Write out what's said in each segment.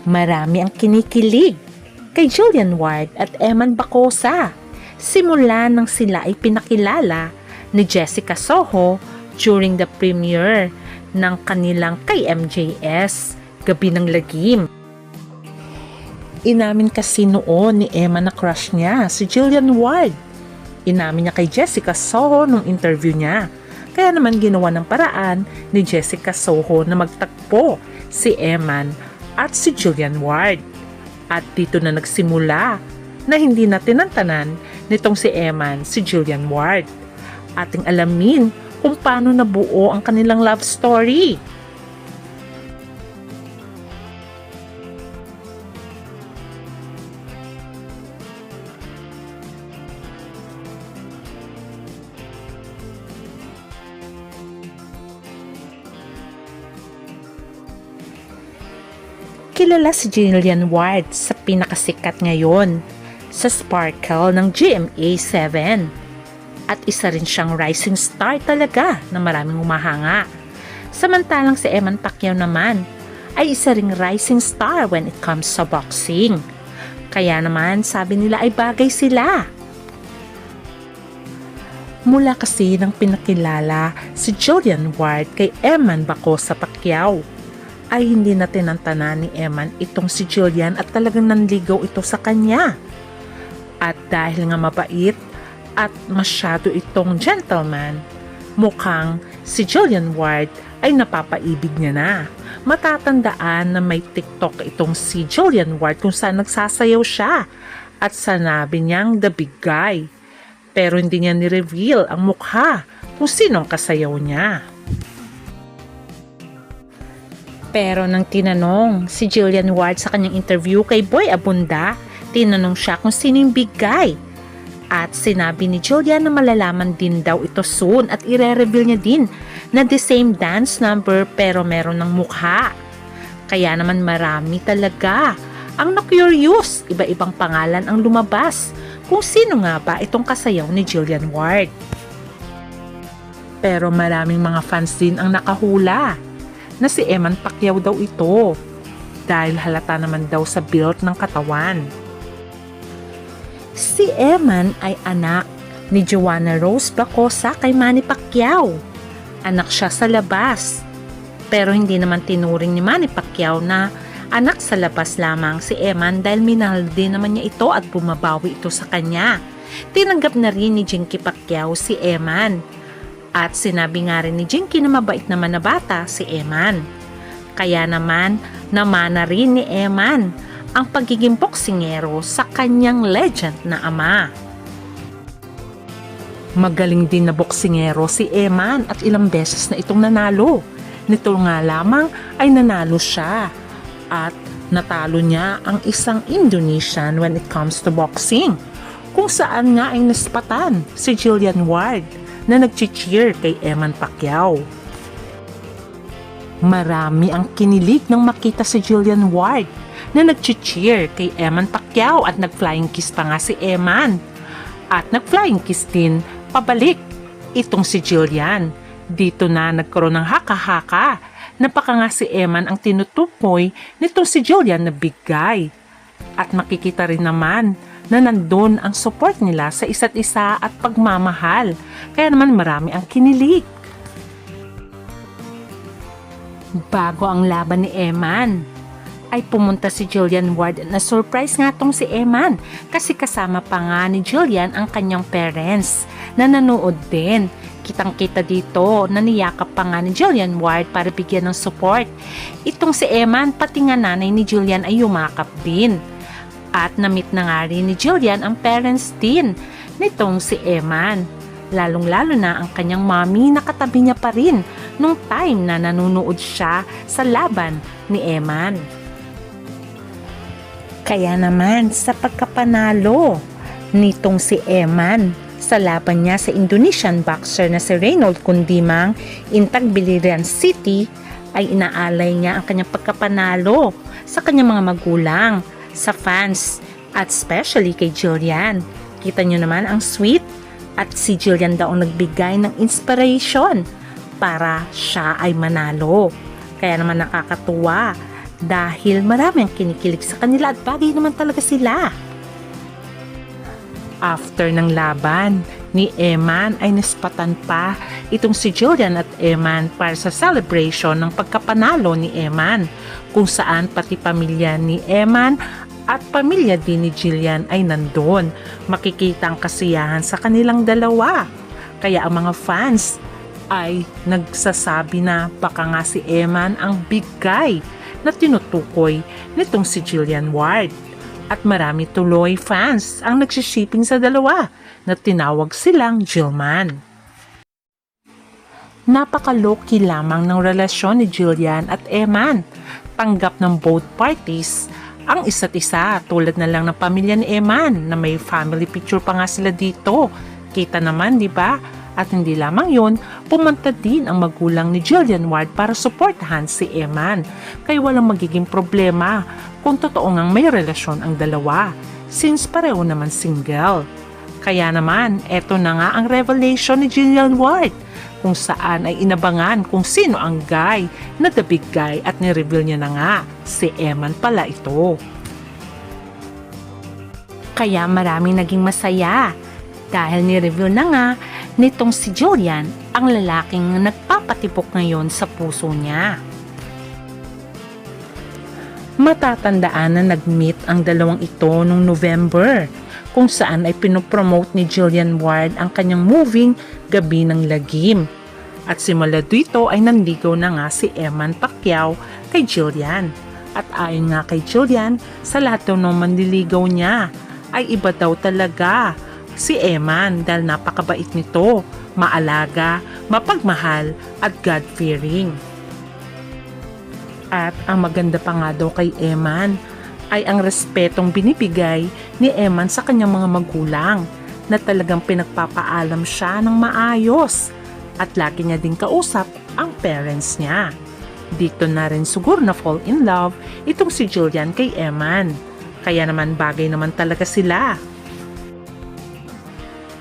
Marami ang kinikilig kay Jillian Ward at Eman Bacosa simula nang sila ay pinakilala ni Jessica Soho during the premiere ng kanilang kay MJS, Gabi ng Lagim. Inamin kasi noon ni Emma na crush niya si Jillian Ward. Inamin niya kay Jessica Soho nung interview niya. Kaya naman ginawa ng paraan ni Jessica Soho na magtakpo si Eman at si Jillian Ward. At dito na nagsimula na hindi na tinantanan nitong si Eman si Jillian Ward. Ating alamin kung paano nabuo ang kanilang love story. Kilala si Jillian Ward sa pinakasikat ngayon sa Sparkle ng GMA7 at isa rin siyang rising star talaga na maraming humahanga. Samantalang si Eman Pacquiao naman ay isa ring rising star when it comes sa boxing. Kaya naman sabi nila ay bagay sila. Mula kasi nang pinakilala si Jillian Ward kay Eman Bacosa Pacquiao ay hindi na tinantanan ni Eman itong si Jillian at talagang nanligaw ito sa kanya. At dahil nga mabait at masyado itong gentleman, mukhang si Jillian Ward ay napapaibig niya na. Matatandaan na may TikTok itong si Jillian Ward kung saan nagsasayaw siya at sanabi niyang the big guy. Pero hindi niya ni-reveal ang mukha kung sino ang kasayaw niya. Pero nang tinanong si Jillian Ward sa kanyang interview kay Boy Abunda, tinanong siya kung sino yung big guy. At sinabi ni Jillian na malalaman din daw ito soon at ire-reveal niya din na the same dance number pero meron ng mukha. Kaya naman marami talaga ang na-curious, iba-ibang pangalan ang lumabas kung sino nga ba itong kasayaw ni Jillian Ward. Pero maraming mga fans din ang nakahula na si Eman Pacquiao daw ito dahil halata naman daw sa build ng katawan. Si Eman ay anak ni Joanna Rose Bacosa kay Manny Pacquiao. Anak siya sa labas. Pero hindi naman tinuring ni Manny Pacquiao na anak sa labas lamang si Eman dahil minahal din naman niya ito at bumabawi ito sa kanya. Tinanggap na rin ni Jinky Pacquiao si Eman. At sinabi nga rin ni Jinky na mabait naman na bata si Eman. Kaya naman, namana rin ni Eman ang pagiging boksingero sa kanyang legend na ama. Magaling din na boksingero si Eman at ilang beses na itong nanalo. Nito nga lamang ay nanalo siya at natalo niya ang isang Indonesian when it comes to boxing, kung saan nga ay naspatan si Jillian Ward na nag-cheer kay Eman Pacquiao. Marami ang kinilig nang makita si Jillian Ward na nag-cheer kay Eman Pacquiao at nag-flying kiss pa nga si Eman. At nag-flying kiss din pabalik itong si Jillian. Dito na nagkaroon ng haka-haka. Napaka nga si Eman ang tinutukoy nitong si Jillian na big guy. At makikita rin naman na nandun ang support nila sa isa't isa at pagmamahal. Kaya naman marami ang kinilig. Bago ang laban ni Eman, ay pumunta si Jillian Ward na surprise nga tong si Eman kasi kasama pa nga ni Jillian ang kanyang parents na nanood din. Kitang-kita dito na niyakap pa nga ni Jillian Ward para bigyan ng support. Itong si Eman pati nga nanay ni Jillian ay yumakap din. At na-meet na nga rin ni Jillian ang parents din nitong si Eman. Lalong-lalo na ang kanyang mommy na katabi niya pa rin nung time na nanonood siya sa laban ni Eman. Kaya naman sa pagkapanalo nitong si Eman sa laban niya sa Indonesian boxer na si Reynold Kundimang in Tagbiliran City ay inaalay niya ang kanyang pagkapanalo sa kanyang mga magulang, sa fans, at especially kay Jillian. Kita nyo naman ang sweet at si Jillian daw ang nagbigay ng inspiration para siya ay manalo. Kaya naman nakakatuwa dahil marami ang kinikilig sa kanila at bagay naman talaga sila. After ng laban ni Eman ay nispatan pa itong si Jillian at Eman para sa celebration ng pagkapanalo ni Eman, kung saan pati pamilya ni Eman at pamilya din ni Jillian ay nandun. Makikita ang kasiyahan sa kanilang dalawa. Kaya ang mga fans ay nagsasabi na baka nga si Eman ang big guy na tinutukoy nitong si Jillian Ward. At marami tuloy fans ang nagsishipping sa dalawa na tinawag silang Jillman. Napaka-low-key lamang ng relasyon ni Jillian at Eman. Tanggap ng both parties ang isa't isa, tulad na lang ng pamilya ni Eman na may family picture pa nga sila dito. Kita naman, di ba? At hindi lamang yun, pumunta din ang magulang ni Jillian Ward para suportahan si Eman. Kaya walang magiging problema kung totoo ngang may relasyon ang dalawa, since pareho naman single. Kaya naman, eto na nga ang revelation ni Jillian Ward, kung saan ay inabangan kung sino ang guy na the big guy at nireveal niya na nga, si Eman pala ito. Kaya maraming naging masaya dahil nireveal na nga nitong si Jillian ang lalaking nagpapatibok ngayon sa puso niya. Matatandaan na nag-meet ang dalawang ito noong November, kung saan ay pinopromote ni Jillian Ward ang kanyang moving Gabi ng Lagim. At simula dito ay nanligaw na nga si Eman Pacquiao kay Jillian. At ayon nga kay Jillian, sa lahat daw ng manliligaw niya ay iba daw talaga si Eman dahil napakabait nito, maalaga, mapagmahal at God-fearing. At ang maganda pa nga daw kay Eman ay ang respetong binibigay ni Eman sa kanyang mga magulang, na talagang pinagpapaalam siya ng maayos at lagi niya din kausap ang parents niya. Dito na rin siguro na fall in love itong si Jillian kay Eman. Kaya naman bagay naman talaga sila.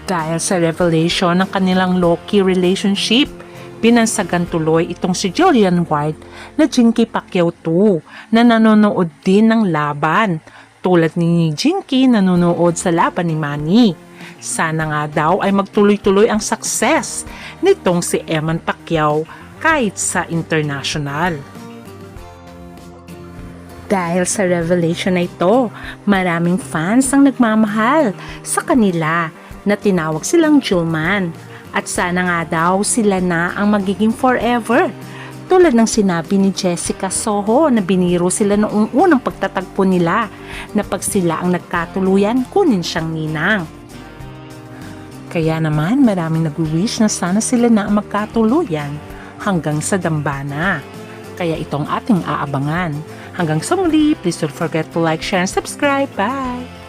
Dahil sa revelation ng kanilang low-key relationship, binansagan tuloy itong si Jillian Ward na Jinky Pacquiao 2 na nanonood din ng laban, tulad ni Jinky nanonood sa laban ni Manny. Sana nga daw ay magtuloy-tuloy ang success nitong si Eman Pacquiao kahit sa international. Dahil sa revelation na ito, maraming fans ang nagmamahal sa kanila na tinawag silang Jillman. At sana nga daw sila na ang magiging forever. Tulad ng sinabi ni Jessica Soho na biniro sila noong unang pagtatagpo nila na pag sila ang nagkatuluyan, kunin siyang ninang. Kaya naman maraming nag-wish na sana sila na ang magkatuluyan hanggang sa dambana. Kaya itong ating aabangan. Hanggang sa muli, please don't forget to like, share, and subscribe. Bye!